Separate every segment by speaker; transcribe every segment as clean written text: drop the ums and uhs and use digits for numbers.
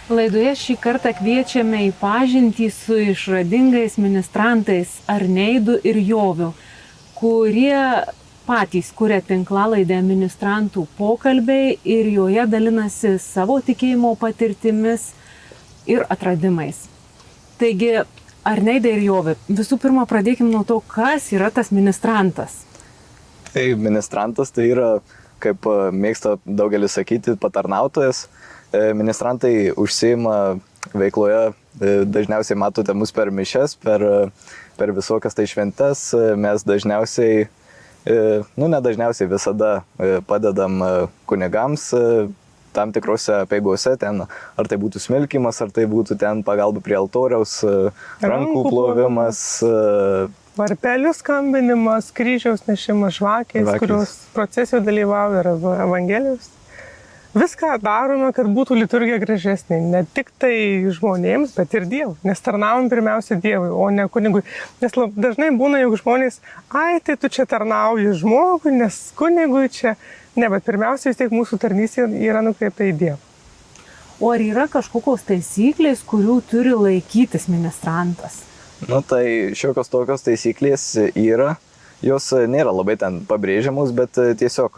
Speaker 1: Laidoje šį kartą kviečiame į pažintį su išradingais ministrantais Arneidu ir Joviu, kurie patys kuria tinklalaidę Ministrantų pokalbiai ir joje dalinasi savo tikėjimo patirtimis ir atradimais. Taigi, Arneidai ir Jovi, visų pirma pradėkime nuo to, kas yra tas ministrantas.
Speaker 2: Tai ministrantas tai yra, kaip mėgsta daugelis sakyti, patarnautojas. Ministrantai užsiima veikloje, dažniausiai matote mus per mišias, per visokias tai šventes. Mes dažniausiai, ne dažniausiai, visada padedam kunigams tam tikrose apeigose, ten, ar tai būtų smilkymas, ar tai būtų ten pagalba prie altoriaus, rankų plovimas.
Speaker 3: Varpelių skambinimas, kryžiaus nešimas, žvakės, kurios procesijų dalyvauja, ir evangelijos. Viską darome, kad būtų liturgija gražesnė, ne tik tai žmonėms, bet ir Dievui. Nes tarnaujam pirmiausia Dievui, o ne kunigui. Nes dažnai būna, jeigu žmonės, tai tu čia tarnauji žmogui, nes kunigui čia. Ne, bet pirmiausia vis tiek mūsų tarnystė yra nukreipta į Dievą.
Speaker 1: O ar yra kažkokios taisyklės, kurių turi laikytis ministrantas?
Speaker 2: Tai šiokios tokios taisyklės yra. Jos nėra labai ten pabrėžiamos, bet tiesiog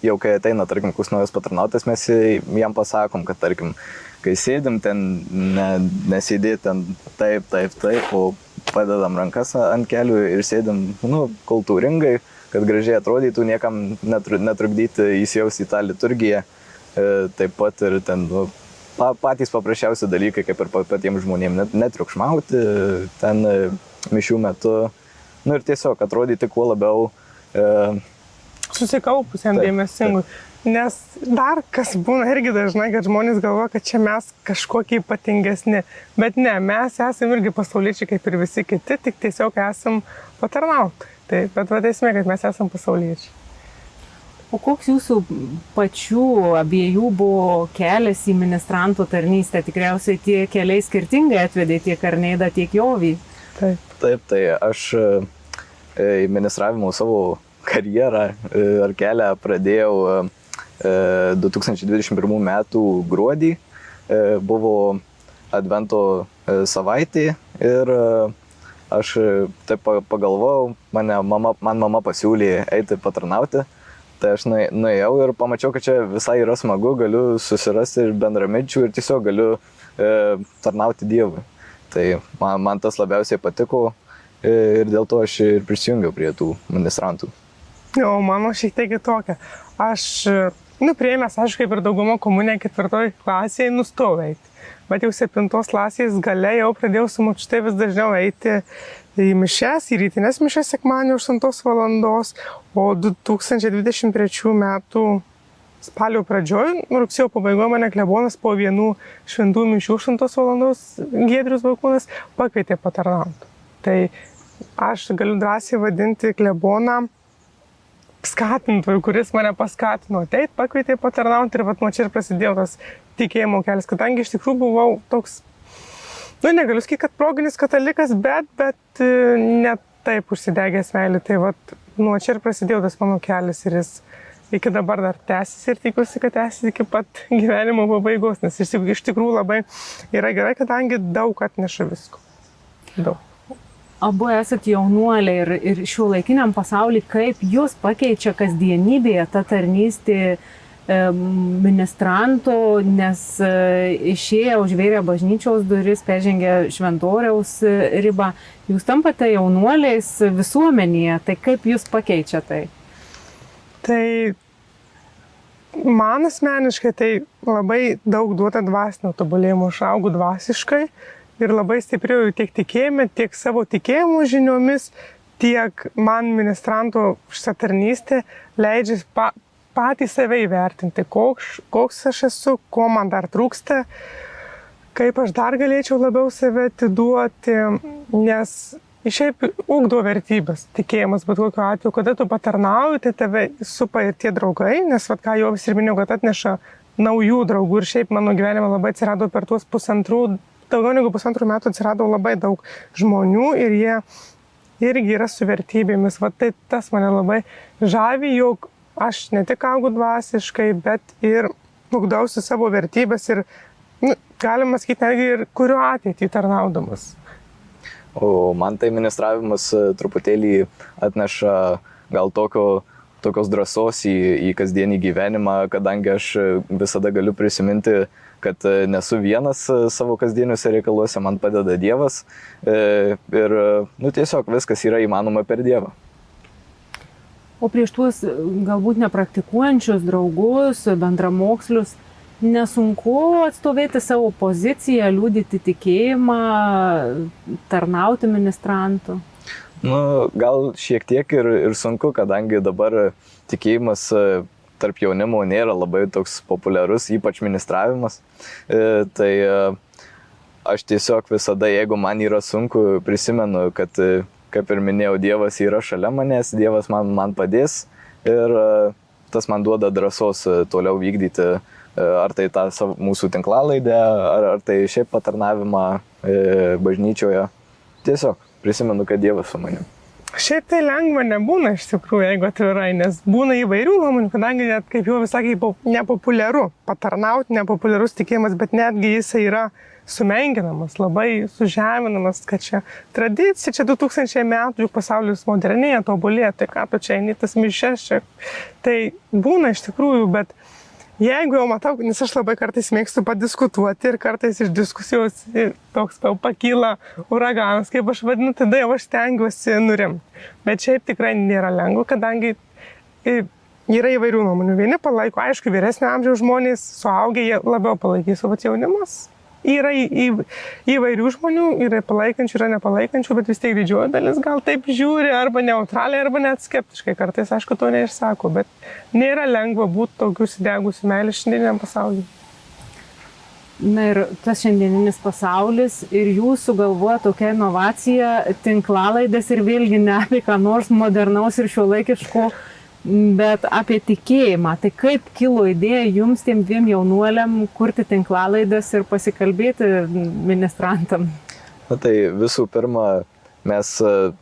Speaker 2: jau kai ateina, tarkim, koks naujas patarnautojas, mes jam pasakom, kad, tarkim, kai sėdim ten, nesėdėt ten taip, o padedam rankas ant kelių ir sėdim, kultūringai, kad gražiai atrodytų, niekam netrukdyti įsijausti į tą liturgiją. Taip pat ir ten, patys paprasčiausi dalykai, kaip ir patiems žmonėms, netriukšmauti ten mišių metu. Ir tiesiog atrodyti kuo labiau
Speaker 3: susikaupusiam dėmesingui. Nes dar kas būna irgi dažnai, kad žmonės galvoja, kad čia mes kažkokie ypatingesni. Bet ne, mes esame irgi pasauliečiai kaip ir visi kiti, tik tiesiog esam patarnauti. Bet esmė, kad mes esam pasauliečiai.
Speaker 1: O koks jūsų pačių abiejų buvo kelias į ministrantų tarnystę? Tikriausiai tie keliai skirtingai atvedė tiek Arneidą, tiek Jovį.
Speaker 2: Taip, tai aš į ministravimo savo karjerą ar kelią pradėjau 2021 metų gruodį. Buvo Advento savaitė ir aš taip pagalvojau, man mama pasiūlė eiti patarnauti. Tai aš nuėjau ir pamačiau, kad čia visai yra smagu, galiu susirasti ir bendraminčių ir tiesiog galiu tarnauti Dievui. Tai man tas labiausiai patiko ir dėl to aš ir prisijungiau prie tų ministrantų.
Speaker 3: O mano šiek tiek kitokia. Aš, priėmęs, aš kaip ir dauguma komunė 4 klasėje nustojau eiti. Bet jau 7 klasės gale jau pradėjau su močiute vis dažniau eiti į mišias, į rytinės mišias sekmadienį 8 valandos, o 2023 metų spalio pradžioj, rugsėjo pabaigoje mane klebonas po vienų šventų mišių 8 valandos Giedrius Vaikūnas pakvietė patarnauti. Tai aš galiu drąsiai vadinti kleboną skatintojų, kuris mane paskatino ateit, pakvietė patarnauti ir nuo čia ir prasidėjo tas tikėjimo kelias, kadangi iš tikrųjų buvau toks, negaliu sakyti, kad proginis katalikas, bet ne taip užsidegęs meilį. Tai nuo čia ir prasidėjo tas mano kelias ir jis iki dabar dar tęsis ir tikiuosi, kad tęsis iki pat gyvenimo pabaigos, nes iš tikrųjų labai yra gerai, kadangi daug atneša visko. Daug.
Speaker 1: Abu esat jaunuoliai ir šiuolaikiniam pasauly, kaip jūs pakeičia kasdienybėje ta tarnystė ministranto, nes išėję užvėrė bažnyčios duris, peržengė šventoriaus ribą. Jūs tampate jaunuoliais visuomenėje, tai kaip jūs pakeičia tai?
Speaker 3: Tai man asmeniškai tai labai daug duota dvasinio tobulėjimo, aš augu dvasiškai ir labai stipriau tiek tikėjime, tiek savo tikėjimo žiniomis, tiek man ministranto šitą tarnystę leidžia patį save įvertinti, koks aš esu, ko man dar trūksta, kaip aš dar galėčiau labiau save atiduoti, nes šiaip ugdo vertybės, tikėjimas, bet kokiu atveju, kada tu patarnauji, tai tave supa ir tie draugai, nes ką jau vis ir minėjau, kad atneša naujų draugų ir šiaip mano gyvenime labai atsirado per tuos daugiau negu 1,5 metų atsirado labai daug žmonių ir jie irgi yra su vertybėmis. Tai tas mane labai žavi, jog aš ne tik augu dvasiškai, bet ir ugdausi savo vertybės ir galima sakyti, netgi ir kurio ateitį tarnaudamas.
Speaker 2: O man tai ministravimas truputėlį atneša gal tokios drąsos į kasdienį gyvenimą, kadangi aš visada galiu prisiminti, kad nesu vienas savo kasdieniuose reikaluose, man padeda Dievas ir tiesiog viskas yra įmanoma per Dievą.
Speaker 1: O prieš tuos galbūt nepraktikuojančius draugus, bendramokslius, nesunku atstovėti savo poziciją, liudyti tikėjimą, tarnauti ministrantu?
Speaker 2: Gal šiek tiek ir sunku, kadangi dabar tikėjimas tarp jaunimo nėra labai toks populiarus, ypač ministravimas. Tai aš tiesiog visada, jeigu man yra sunku, prisimenu, kad, kaip ir minėjau, Dievas yra šalia manęs, Dievas man padės ir tas man duoda drąsos toliau vykdyti ar tai tą mūsų tinklalaidę, ar tai šiaip patarnavimą bažnyčioje. Tiesiog prisimenu, kad Dievas su manim.
Speaker 3: Šiaip tai lengva nebūna iš tikrųjų, jeigu atvirai, nes būna įvairių nuomonių, kadangi net, kaip jau vis sakė, nepopuliaru patarnauti, nepopuliarus tikėjimas, bet netgi jisai yra sumenkinamas, labai sužeminamas, kad čia tradicija, čia 2000 metų, juk pasaulis modernėja, tobulėja, tai ką tu čia eini tas mišias čia. Tai būna iš tikrųjų, bet jeigu jau matau, nes aš labai kartais mėgstu padiskutuoti ir kartais iš diskusijos toks pakyla uraganas, kaip aš vadinu, tada jau aš stengiuosi nurimti. Bet šiaip tikrai nėra lengva, kadangi yra įvairių nuomonių. Vieni palaiko, aišku, vyresnio amžiaus žmonės, suaugę, jie labiau palaikys, o vat jaunimas. Yra įvairių žmonių, yra palaikančių, yra nepalaikančių, bet vis tiek didžioji dalis gal taip žiūri, arba neutraliai, arba net skeptiškai. Kartais, aišku, to neišsako, bet nėra lengva būti tokių įsidegusių meilės šiandieniam pasauliui.
Speaker 1: Na ir tas šiandieninis pasaulis ir jūsų galvoja tokia inovacija, tinklalaidės ir vėlgi ne apie ką nors modernaus ir šiuolaikiško, bet apie tikėjimą. Tai kaip kilo idėja jums tiem dviem jaunuoliam kurti tinklalaidės ir pasikalbėti ministrantam?
Speaker 2: Tai visų pirma, mes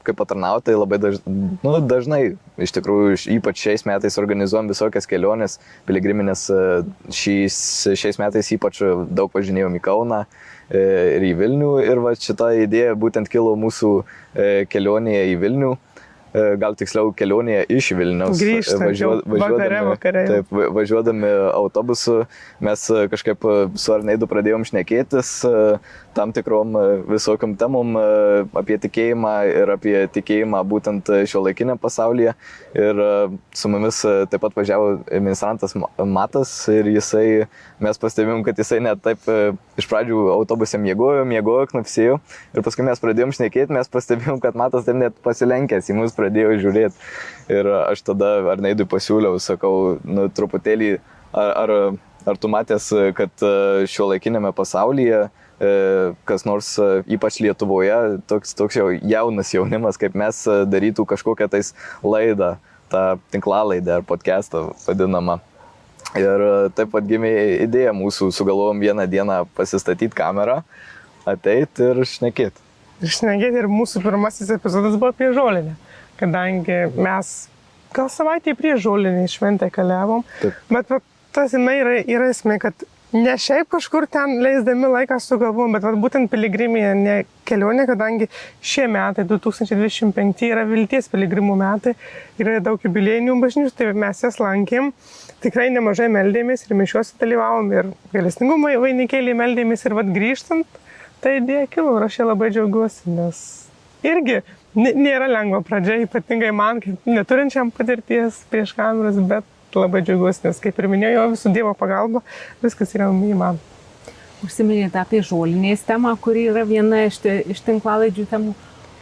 Speaker 2: kaip patarnautojai labai dažnai, iš tikrųjų, ypač šiais metais organizuojam visokias keliones, piligriminės. Šiais metais ypač daug važinėjom į Kauną ir į Vilnių. Ir va, šita idėja būtent kilo mūsų kelionėje į Vilnių. Gal tiksliau kelionėje iš Vilniaus. Važiuodami autobusu mes kažkaip su Arneidu pradėjom šnekėtis tam tikrom visokiam temom apie tikėjimą ir apie tikėjimą būtent šiuolaikiniam pasaulyje. Ir su mumis taip pat važiavo ministrantas Matas ir mes pastebėjom, kad jisai net taip iš pradžių autobuse miegojo, knapsėjo. Ir paskui mes pradėjom šnekėti, mes pastebėjom, kad Matas taip net pasilenkęs į mus pradėjo žiūrėti. Ir aš tada Arneidui pasiūliau, sakau, truputėlį, ar tu matęs, kad šiuolaikinėme pasaulyje kas nors, ypač Lietuvoje, toks jau jaunas jaunimas, kaip mes, darytų kažkokią tais laidą, tą tinklalaidę ar podcastą vadinamą. Ir taip pat gimė idėja mūsų, sugalvojom vieną dieną pasistatyti kamerą, ateit ir šnekėti.
Speaker 3: Ir mūsų pirmasis epizodas buvo apie žolinę, kadangi mes gal savaitę prieš žolinę šventę keliavom, bet tas yra esmė, kad ne šiaip kažkur ten leisdami laiką sugalvom, bet būtent piligriminė kelionė, kadangi šie metai, 2025, yra vilties piligrimų metai, yra daug jubiliejinių bažnyčių, tai mes jas lankėm, tikrai nemažai meldėmės ir mišiuose dalyvavom ir gailestingumo vainikėlį meldėmės ir grįžtant, ta idėja kilo ir aš ją labai džiaugiuosi, nes irgi nėra lengva pradžia, ypatingai man, kaip neturinčiam patirties prieš kameras, bet labai džiaugiuosi, nes kaip ir minėjau, visų Dievo pagalba, viskas yra įmanoma.
Speaker 1: Užsiminėte apie žolinės temą, kuri yra viena iš tinklalaidžių temų.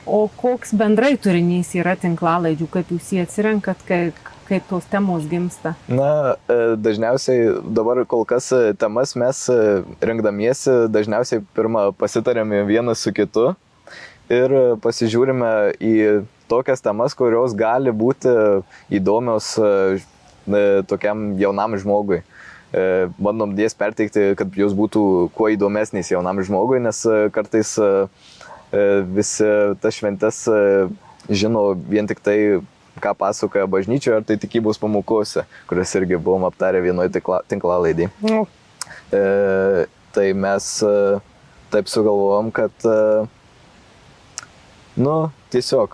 Speaker 1: O koks bendrai turinys yra tinklalaidžių, kaip jūs jį atsirenkat, kaip tos temos gimsta?
Speaker 2: Dažniausiai dabar kol kas temas mes rengdamiesi, dažniausiai pirmą pasitarėme vienas su kitu ir pasižiūrime į tokias temas, kurios gali būti įdomios tokiam jaunam žmogui. Bandom jas perteikti, kad jos būtų kuo įdomesnės jaunam žmogui, nes kartais visi tas šventes žino vien tik tai, ką pasakoja bažnyčioje, ar tai tikybos pamokose, kurias irgi buvom aptarę vienoje tinklalaidėje. Tai mes taip sugalvojom, kad, tiesiog.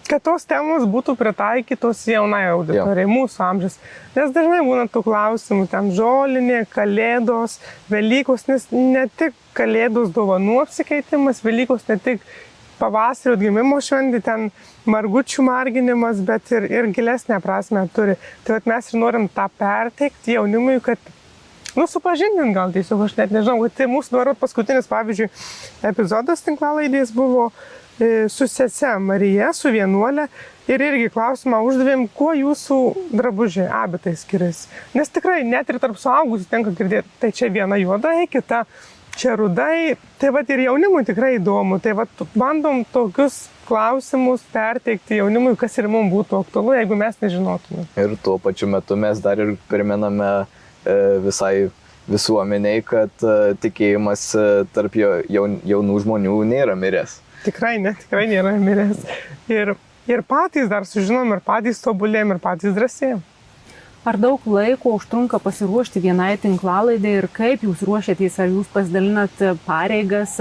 Speaker 3: Kad tos temos būtų pritaikytos jaunai auditorijai, mūsų amžius. Nes dažnai būna tų klausimų, ten žolinė, kalėdos, Velykos, nes ne tik kalėdos dovanų apsikeitimas, Velykos ne tik pavasario atgimimo šventė, ten margučių marginimas, bet ir gilesnę prasme turi. Tai mes ir norim tą perteikti jaunimui, kad, supažindint gal tiesiog, aš net nežinau, kad tai mūsų dabar paskutinis, pavyzdžiui, epizodas tinklalaidės buvo su sese Marija, su vienuolė, ir irgi klausimą uždavėm, kuo jūsų drabužiai, abitai skiriasi. Nes tikrai net ir tarp suaugusių tenka girdėti, tai čia viena juodai, kita čia rudai, tai ir jaunimui tikrai įdomu, tai bandom tokius klausimus perteikti jaunimui, kas ir mums būtų aktualu, jeigu mes nežinotume.
Speaker 2: Ir tuo pačiu metu mes dar ir primename visai visuomeniai, kad tikėjimas tarp jaunų žmonių nėra miręs.
Speaker 3: Tikrai nėra miręs. Ir patys dar sužinom, ir patys tobulėjom, ir patys drąsėjom.
Speaker 1: Ar daug laiko užtrunka pasiruošti vienai tinklalaidai ir kaip jūs ruošiatės, ar jūs pasidalinat pareigas,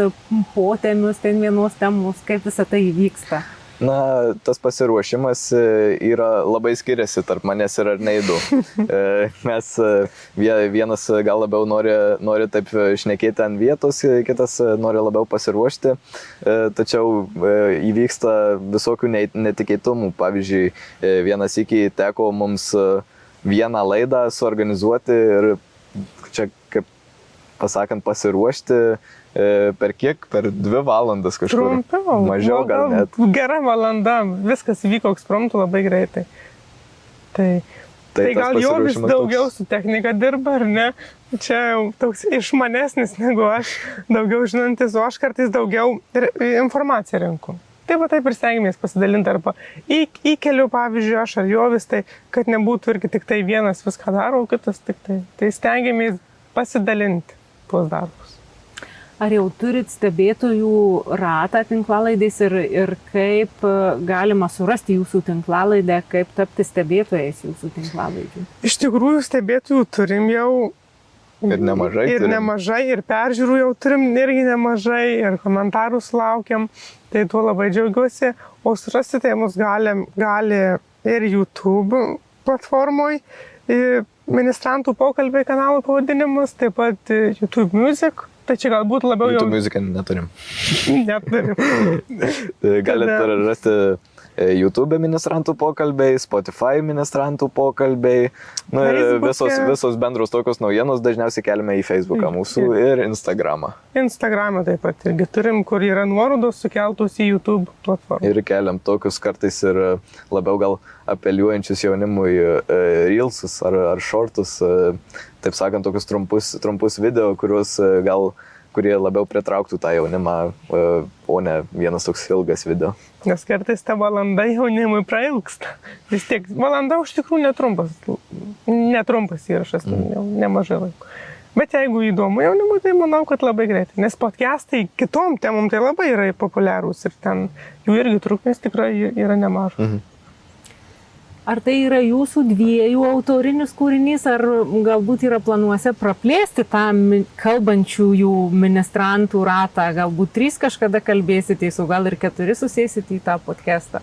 Speaker 1: potemius, ten vienos temos, kaip visą tai įvyksta?
Speaker 2: Tas pasiruošimas yra labai skiriasi tarp manęs ir Arneidu. Mes vienas gal labiau nori taip šnekėti ant vietos, kitas nori labiau pasiruošti, tačiau įvyksta visokių netikėtumų. Pavyzdžiui, vienas iki teko mums vieną laidą suorganizuoti ir čia, kaip pasakant, pasiruošti per kiek? Per 2 valandas kažkur.
Speaker 3: Trumpiau.
Speaker 2: Mažiau gal net.
Speaker 3: Gera valanda, viskas vyko ekspromtu labai greitai. Tai gal Jovis daugiau su technika dirba, ar ne? Čia jau toks išmanesnis negu aš, daugiau žinantis, o aš kartais daugiau informaciją renku. Taip ir stengiamės pasidalinti arba įkeliu, pavyzdžiui, aš ar Jovis, tai kad nebūtų irgi tik tai vienas viską daro, o kitas tik tai. Tai stengiamės pasidalinti tuos darbus.
Speaker 1: Ar jau turit stebėtojų ratą tinklalaidės ir kaip galima surasti jūsų tinklalaidę, kaip tapti stebėtojais jūsų tinklalaidžių?
Speaker 3: Iš tikrųjų, stebėtojų turim jau.
Speaker 2: Ir nemažai,
Speaker 3: ir peržiūrų jau turim irgi nemažai, ir komentarų sulaukiam, tai tuo labai džiaugiuosi. O surasti tai mus gali ir YouTube platformoje, ministrantų pokalbiai kanalų pavadinimas, taip pat YouTube Music, tai čia galbūt labiau
Speaker 2: YouTube Music neturim.
Speaker 3: Neturim.
Speaker 2: Galite rasti YouTube ministrantų pokalbiai, Spotify ministrantų pokalbiai, ir visos bendros tokios naujienos dažniausiai keliame į Facebooką mūsų ir Instagramą.
Speaker 3: Instagramą taip pat irgi turim, kur yra nuorodos sukeltos į YouTube platformą.
Speaker 2: Ir keliam tokius kartais ir labiau gal apeliuojančius jaunimui reelsus ar shortus, taip sakant, tokius trumpus video, kurie labiau pritrauktų tą jaunimą, o ne vienas toks ilgas video.
Speaker 3: Nes kartais ta valanda jaunimui prailgsta. Vis tiek valanda iš tikrųjų netrumpas įrašas, nemažai laiko. Bet jeigu įdomu jaunimui, tai manau, kad labai greitai. Nes podcastai kitom temom tai labai yra populiarūs ir ten jų irgi trukmės tikrai yra nemažas.
Speaker 2: Mhm.
Speaker 1: Ar tai yra jūsų 2 autorinis kūrinys, ar galbūt yra planuose praplėsti tą kalbančiųjų ministrantų ratą, galbūt 3 kažkada kalbėsitės, o gal ir 4 susėsite į tą podcastą?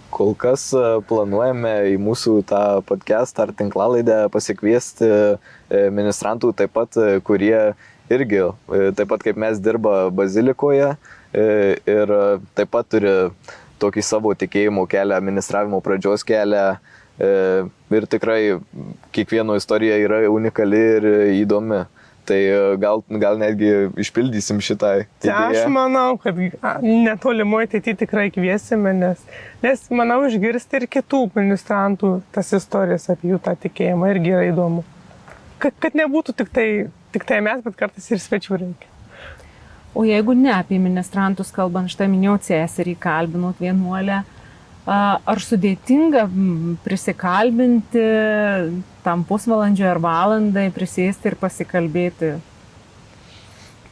Speaker 2: Kol kas planuojame į mūsų tą podcastą ar tinklalaidę pasikviesti ministrantų taip pat, kurie irgi, taip pat kaip mes, dirba bazilikoje ir taip pat turi tokį savo tikėjimo kelią, administravimo pradžios kelią, ir tikrai kiekvieno istorija yra unikali ir įdomi. Tai gal netgi išpildysim šitą idėją.
Speaker 3: Aš manau, kad netolimoje ateityje tikrai kviesime, nes manau išgirsti ir kitų ministrantų tas istorijas apie jų tą tikėjimą irgi yra įdomu. Kad nebūtų tik tai mes, bet kartais ir svečių reikia.
Speaker 1: O jeigu ne apie ministrantus kalbant, štai minėjau seserį, kalbinot vienuolę, ar sudėtinga prisikalbinti tam pusvalandžiui ar valandai, prisėsti ir pasikalbėti?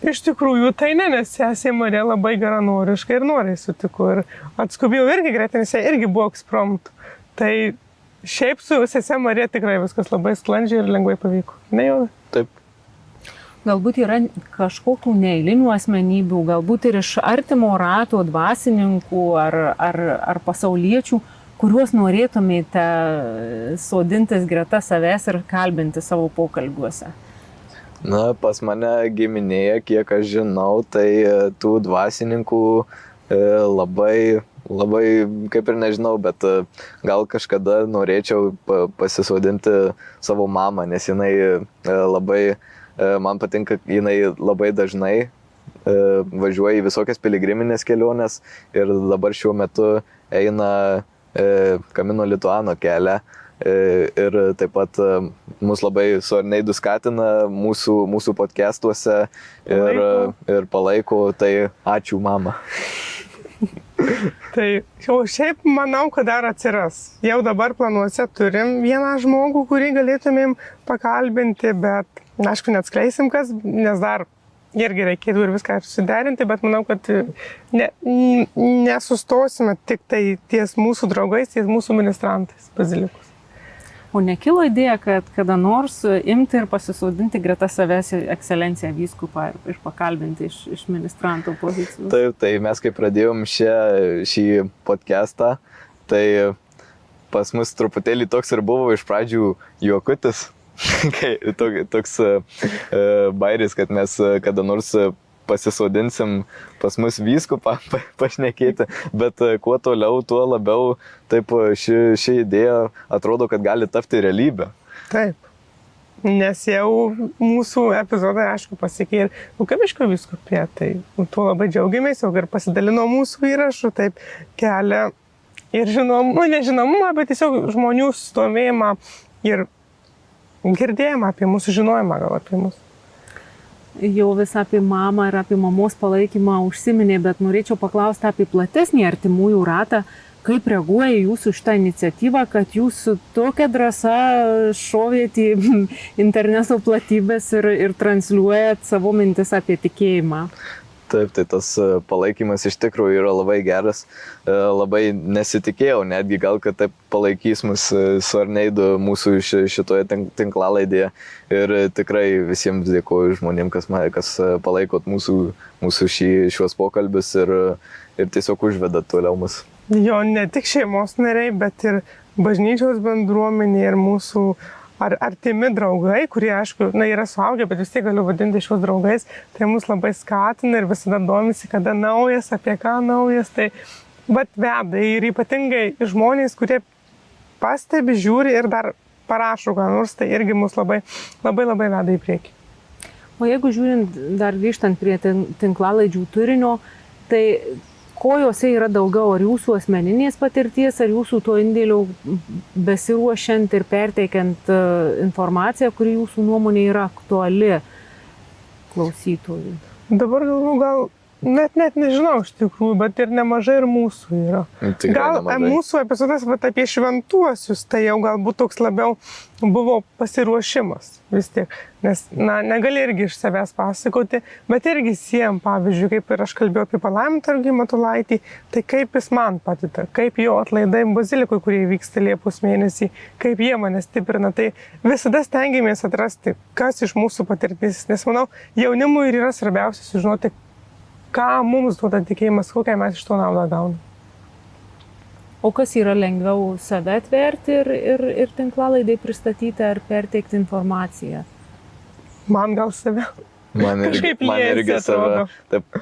Speaker 3: Iš tikrųjų, tai ne, nes sesė Marija labai geranoriškai ir noriai sutiko. Ir atskubėjau irgi greitai, nes jie irgi buvo ekspromtu. Tai šiaip su sesė Marija tikrai viskas labai sklandžiai ir lengvai pavyko. Ne jau?
Speaker 2: Taip.
Speaker 1: Galbūt yra kažkokių neeilinių asmenybių, galbūt ir iš artimo rato dvasininkų ar pasauliečių, kuriuos norėtumėte sodintis greta savęs ir kalbinti savo pokalbiuose.
Speaker 2: Na, pas mane giminėje, kiek aš žinau, tai tų dvasininkų labai, kaip ir nežinau, bet gal kažkada norėčiau pasisodinti savo mamą, nes jinai labai, man patinka, jinai labai dažnai važiuoja į visokias piligriminės keliones ir dabar šiuo metu eina Camino Lituano kelią. Ir taip pat mus labai su Arneidu skatina mūsų podcastuose ir palaiko, tai ačiū mama.
Speaker 3: Tai jau šiaip manau, kad dar atsiras. Jau dabar planuose turim vieną žmogų, kurį galėtumėm pakalbinti, bet aišku neatskleisim kas, nes dar irgi reikėtų ir viską susiderinti, bet manau, kad nesustosime tik tai ties mūsų draugais, ties mūsų ministrantais bazilikos.
Speaker 1: O nekilo idėja, kad kada nors imti ir pasisodinti greta savęs ekscelenciją vyskupą ir pakalbinti iš ministranto pozicijų?
Speaker 2: Taip, tai mes kai pradėjom šį podcastą, tai pas mus truputėlį toks ir buvo iš pradžių juokutis, toks bairis, kad mes kada nors pasisodinsim pas mus vyskupą pašnekėti, bet kuo toliau, tuo labiau taip ši idėja atrodo, kad gali tapti realybę.
Speaker 3: Taip, nes jau mūsų epizodai, aišku, pasiekė ir Vilkaviškio vyskupija, tai tuo labai džiaugiamės, jau ir pasidalino mūsų įrašų, taip kelia ir nežinomumą, bet tiesiog žmonių sustomėjimą ir girdėjimą apie mūsų, žinojimą gal apie mūsų.
Speaker 1: Jau vis apie mamą ir apie mamos palaikymą užsiminė, bet norėčiau paklausti apie platesnį artimųjų ratą, kaip reaguoja jūsų šitą iniciatyvą, kad jūs tokia drąsa šovėte į interneto platybės ir transliuojat savo mintis apie tikėjimą.
Speaker 2: Taip, tai tas palaikymas iš tikrųjų yra labai geras, labai nesitikėjau, netgi gal, kad taip palaikys mus su Arneidu mūsų šitoje tinklalaidėje ir tikrai visiems dėkoju žmonėm, kas palaikot mūsų šiuos pokalbius ir tiesiog užvedat toliau mus.
Speaker 3: Jo, ne tik šeimos nariai, bet ir bažnyčios bendruomenė ir mūsų artimi draugai, kurie, aišku, yra suaugę, bet vis tiek galiu vadinti šios draugais, tai mus labai skatina ir visada domisi, kada naujas, apie ką naujas, tai veda ir ypatingai žmonės, kurie pastebi, žiūri ir dar parašo, ką nors, tai irgi mus labai veda į priekį.
Speaker 1: O jeigu žiūrint, dar grįžtant prie tinklalaidžių turinio, tai ko jose yra daugiau, ar jūsų asmeninės patirties, ar jūsų to indėlio besiruošiant ir perteikiant informaciją, kuri jūsų nuomonė yra aktuali klausytojui?
Speaker 3: Dabar galvoju, net nežinau iš tikrųjų, bet ir nemažai ir mūsų yra. Gal mūsų epizodas apie šventuosius, tai jau galbūt toks labiau buvo pasiruošimas vis tiek. Nes, negali irgi iš savęs pasakoti, bet irgi siejam, pavyzdžiui, kaip ir aš kalbėjau apie palaimintą Algį Matulaitį, tai kaip jis man padeda, kaip jo atlaidai bazilikoje, kurie vyksta Liepos mėnesį, kaip jie mane stiprina. Tai visada stengiamės atrasti, kas iš mūsų patirtis, nes manau, jaunimui ir yra svarbiausia sužinoti, ką mums duoda tikėjimas, kokią mes iš to naudą gauname.
Speaker 1: O kas yra lengviau save atverti ir tinklalaidai pristatyti ar perteikti informaciją?
Speaker 3: Man gal save.
Speaker 2: Man irgi save. Taip,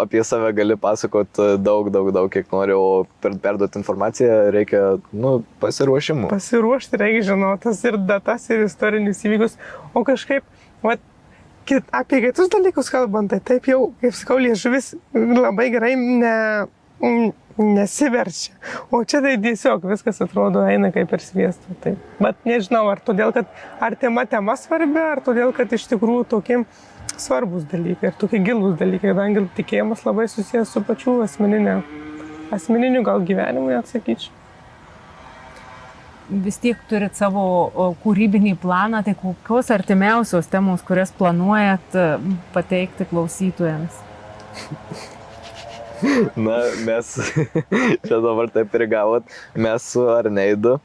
Speaker 2: apie save gali pasakot daug, kiek nori, o perduoti informaciją reikia pasiruošimų. Pasiruošti
Speaker 3: reikia žinotas ir datas, ir istorinius įvykius, o kažkaip, apie kitus dalykus kalbant, tai taip jau, kaip sakau, liežuvis labai gerai nesiverčia. O čia tai tiesiog viskas atrodo eina kaip per sviestą. Tai. Bet nežinau, ar todėl, kad ar tema svarbi, ar todėl, kad iš tikrųjų tokie svarbus dalykai ir tokie gilūs dalykai, kadangi tikėjimas labai susijęs su pačiu asmeniniu gal gyvenimu, atsakyčiau.
Speaker 1: Vis tiek turit savo kūrybinį planą, tai kokios artimiausios temos, kurias planuojat pateikti klausytojams?
Speaker 2: Na, mes, čia dabar taip ir gavot, mes su Arneidu,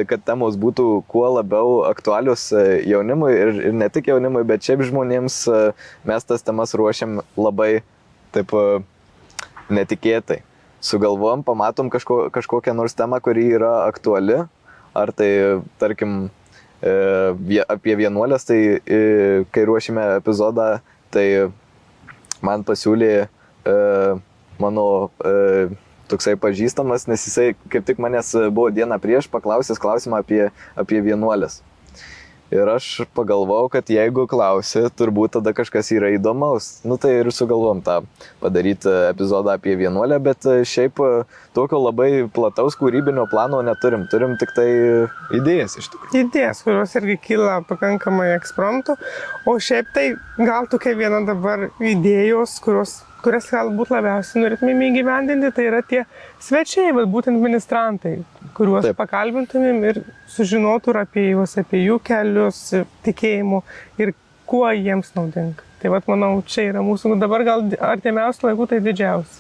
Speaker 2: kad temos būtų kuo labiau aktualius jaunimui ir ne tik jaunimui, bet šiaip žmonėms, mes tas temas ruošiam labai taip netikėtai. Sugalvojom, pamatom kažkokią nors temą, kuri yra aktuali, ar tai, tarkim, apie vienuolės, tai kai ruošime epizodą, tai man pasiūlė mano toksai pažįstamas, nes jisai kaip tik manęs buvo dieną prieš paklausęs klausimą apie vienuolės. Ir aš pagalvojau, kad jeigu klausi, turbūt tada kažkas yra įdomaus. Nu tai ir sugalvom tą padaryti epizodą apie vienuolę, bet šiaip tokio labai plataus kūrybinio plano neturim. Turim tik tai idėjas iš tikrųjų.
Speaker 3: Idėjas, kurios irgi kyla pakankamai ekspromtu, o šiaip tai gal tokia viena dabar idėjos, kurias galbūt labiausiai norėtumėm įgyvendinti, tai yra tie svečiai, būtent ministrantai, kuriuos
Speaker 2: Taip.
Speaker 3: pakalbintumėm ir sužinotų apie juos, apie jų kelius tikėjimų ir kuo jiems naudinga. Tai manau, čia yra mūsų dabar gal artimiausių laikų tai didžiausias.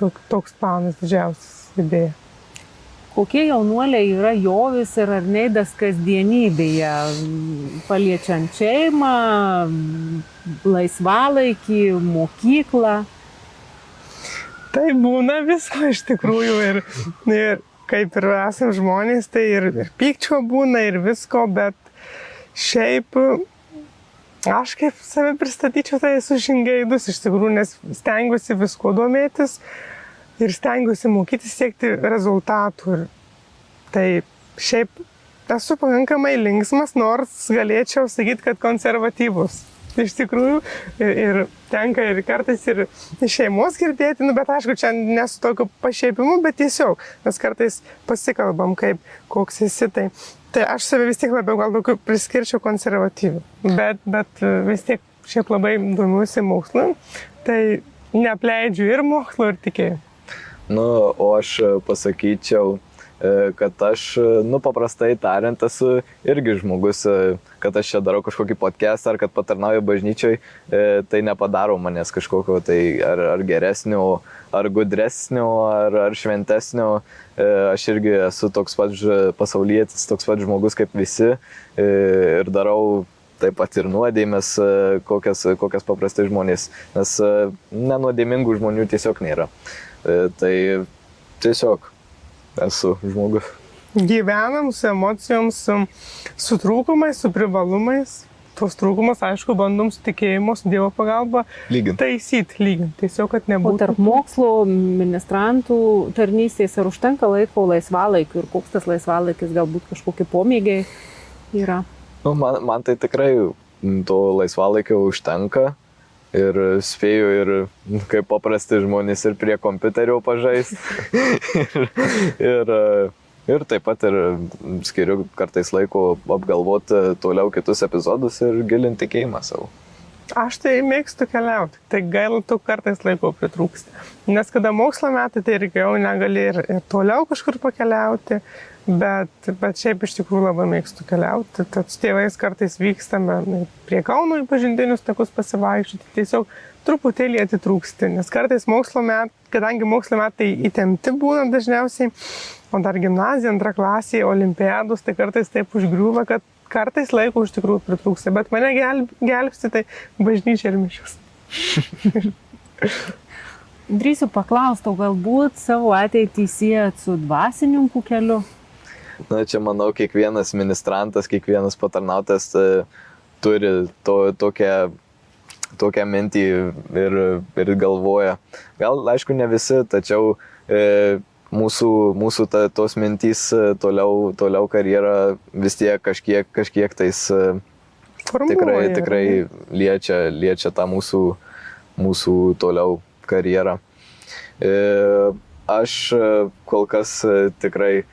Speaker 3: Toks planas didžiausias idėja.
Speaker 1: Kokie jaunuoliai yra Jovis ir Arneidas kasdienybėje, paliečiant šeimą, laisvalaikį, mokyklą?
Speaker 3: Tai būna visko iš tikrųjų ir kaip ir esam žmonės, tai ir pykčio būna ir visko, bet šiaip aš kaip save pristatyčiau, tai esu žingeidus iš tikrųjų, nes stengiuosi visko domėtis ir stengiuosi mokytis siekti rezultatų. Tai šiaip esu pakankamai linksmas, nors galėčiau sakyti, kad konservatyvus. Iš tikrųjų, ir tenka ir kartais ir iš šeimos girdėti, bet aišku, čia nesu tokiu pašiepimu, bet tiesiog mes kartais pasikalbam, koks esi. Tai aš save vis tiek labiau gal tokiu priskirčiau konservatyviu, bet vis tiek šiaip labai domiuosi mokslu, tai neapleidžiu ir mokslo, ir tikėjimo.
Speaker 2: Nu, o aš pasakyčiau, kad aš, paprastai tariant, esu irgi žmogus, kad aš čia darau kažkokį podcastą ar kad patarnauju bažnyčioj, tai nepadaro manęs kažkokio tai ar geresnio, ar gudresnio, ar šventesnio. Aš irgi esu toks pat pasaulietis, toks pat žmogus kaip visi ir darau taip pat ir nuodėmės, kokias paprastai žmonės, nes nenuodėmingų žmonių tiesiog nėra. Tai tiesiog esu žmogus.
Speaker 3: Gyvenam su emocijom, su trūkumais, su privalumais. Tuos trūkumus, aišku, bandom su tikėjimu, su Dievo pagalba taisyti. Tiesiog, kad nebūtų.
Speaker 1: O tarp mokslo, ministrantų tarnystės, ar užtenka laiko laisvalaikiu ir koks tas laisvalaikis, galbūt kažkokie pomėgiai yra?
Speaker 2: Nu, man tai tikrai to laisvalaikio užtenka. Ir spėju ir kaip paprasti žmonės ir prie kompiuterio pažaisti. ir taip pat ir skiriu kartais laiko apgalvoti toliau kitus epizodus ir gilinti tikėjimą savo.
Speaker 3: Aš tai mėgstu keliauti, tai gaila tu kartais laiko pritrūksti. Nes kada mokslo metai, tai irgi jau negali ir toliau kažkur pakeliauti, bet šiaip iš tikrųjų labai mėgstu keliauti. Tad su tėvais kartais vykstame prie Kauno į pažintinius takus pasivaikščioti, tiesiog truputėlį atitrūksti, nes kartais kadangi mokslo metai įtempti būna dažniausiai, o dar gimnazija, antra klasė, olimpiados, tai kartais taip užgriūva, kad kartais laiko iš tikrųjų pritrūksta, bet mane gelbsti tai bažnyčia ir mišios.
Speaker 1: Drįsiu paklausti, galbūt savo ateitį siejat su dvasininkų keliu?
Speaker 2: Na, čia manau, kiekvienas ministrantas, kiekvienas patarnautas turi tokią mintį ir galvoja. Gal, aišku, ne visi, tačiau mūsų tos mintys toliau karjerą vis tiek kažkiek tais tikrai liečia tą mūsų toliau karjerą. Aš kol kas tikrai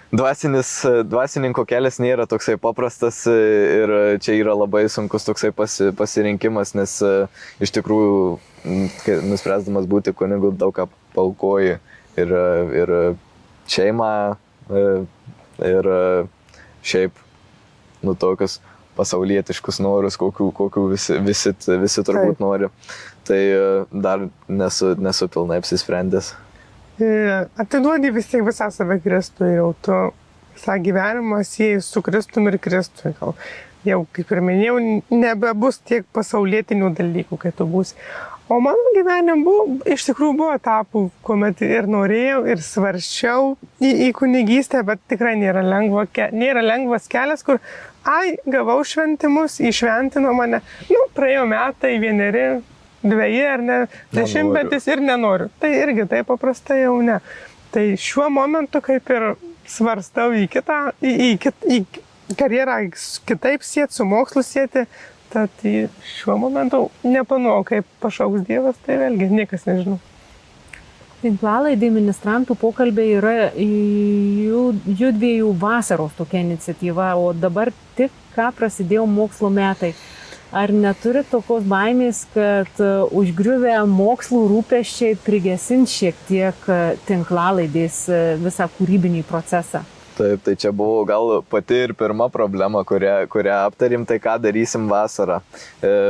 Speaker 2: dvasininko kelias nėra toksai paprastas ir čia yra labai sunkus toksai pasirinkimas, nes iš tikrųjų nuspręsdamas būti kunigu daug ką paaukoji ir šeimą ir šiaip tokius pasaulietiškus norus, kokių visi turbūt nori. Tai dar nesu pilnai apsisprendęs.
Speaker 3: Atiduodi vis tiek visą save Kristui, jau tu visą gyvenimą sieji su Kristumi ir Kristui. Jau, kaip ir minėjau, nebebus tiek pasaulietinių dalykų, kai tu būsi. O mano gyvenime iš tikrųjų buvo etapų, kuomet ir norėjau, ir svarsčiau į kunigystę, bet tikrai nėra lengvas kelias, kur, gavau šventimus, įšventino mane, praėjo metai, 1, 2 ar ne, 10 ir nenoriu. Tai irgi taip paprastai jau ne. Tai šiuo momentu kaip ir svarstau į karjerą kitaip sieti, su mokslu sieti, tad šiuo momentu neplanuoju, kaip pašauks Dievas, tai vėlgi niekas nežinau.
Speaker 1: Tinklalaidė ministrantų pokalbiai yra judviejų vasaros tokia iniciatyva, o dabar tik ką prasidėjo mokslo metai. Ar neturi tokios baimės, kad užgriuvę mokslų rūpesčiai prigesins šiek tiek tinklalaidės visą kūrybinį procesą?
Speaker 2: Taip, tai čia buvo gal pati ir pirma problema, kurią aptarim, tai ką darysim vasarą.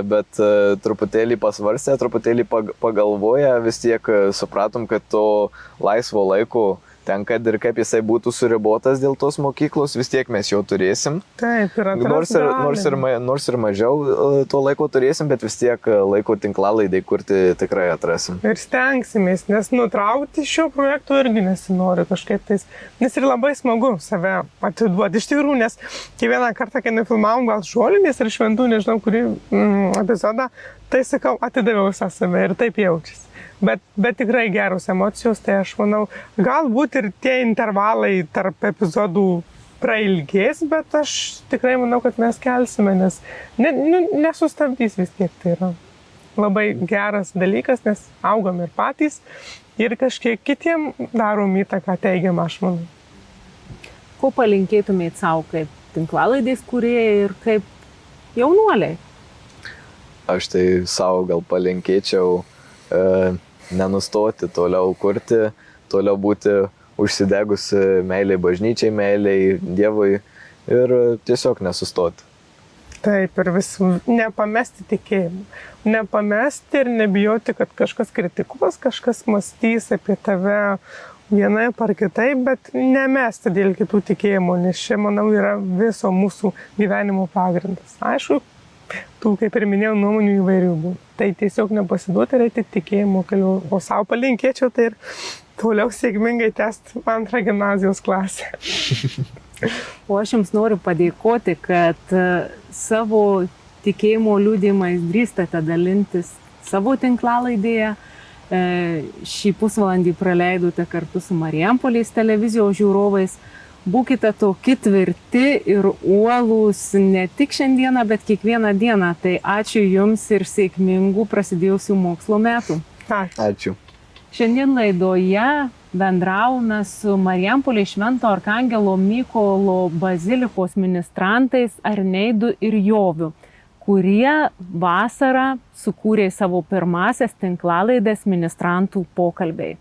Speaker 2: Bet truputėlį pasvarstę, truputėlį pagalvoję, vis tiek supratom, kad to laisvo laiko ten, kad ir kaip jisai būtų suribotas dėl tos mokyklos, vis tiek mes jo turėsim.
Speaker 3: Taip, ir
Speaker 2: nors ir mažiau to laiko turėsim, bet vis tiek laiko tinklalaidai kurti tikrai atrasim.
Speaker 3: Ir stengsimės, nes nutraukti šio projekto irgi nesinori kažkaip tais, nes ir labai smagu save atiduoti iš tikrųjų, nes kiekvieną kartą, kai nufilmavom gal Žolinės ir Šventų, nežinau kurį epizodą, tai sakau, atidaviau visą save ir taip jaučiasi. Bet tikrai geros emocijos, tai aš manau, galbūt ir tie intervalai tarp epizodų prailgės, bet aš tikrai manau, kad mes kelsime, nes nesustabdys vis tiek. Tai yra labai geras dalykas, nes augam ir patys ir kažkiek kitiem darom įtaką teigiamą, aš manau.
Speaker 1: Ko palinkėtumėt savo kaip tinklalaidės kūrėjai ir kaip jaunuoliai?
Speaker 2: Aš tai savo gal palinkėčiau nenustoti, toliau kurti, toliau būti užsidegusi meiliai bažnyčiai, meiliai Dievui ir tiesiog nesustoti.
Speaker 3: Taip, ir vis nepamesti tikėjimą. Nepamesti ir nebijoti, kad kažkas kritikuos, kažkas mąstys apie tave vienaip ar kitaip, bet nemesti dėl kitų tikėjimų, nes čia, manau, yra viso mūsų gyvenimo pagrindas. Aišku, tų, kaip ir minėjau, nuomonių įvairių buvo. Tai tiesiog nepasiduoti ir eiti tikėjimo keliu. O savo palinkėčiau tai ir toliau sėkmingai tęsti 2 gimnazijos klasę.
Speaker 1: O aš jums noriu padėkoti, kad savo tikėjimo liudijimais drįstate dalintis savo tinklalaidėje. Šį pusvalandį praleidote kartu su Marijampolės televizijos žiūrovais. Būkite tokie tvirti ir uolūs ne tik šiandieną, bet kiekvieną dieną. Tai ačiū Jums ir sėkmingų prasidėjusių mokslo metų.
Speaker 2: Ačiū.
Speaker 1: Šiandien laidoje bendravome su Marijampolės Švento Arkangelo Mykolo bazilikos ministrantais Arneidu ir Joviu, kurie vasarą sukūrė savo pirmasias tinklalaidės ministrantų pokalbiai.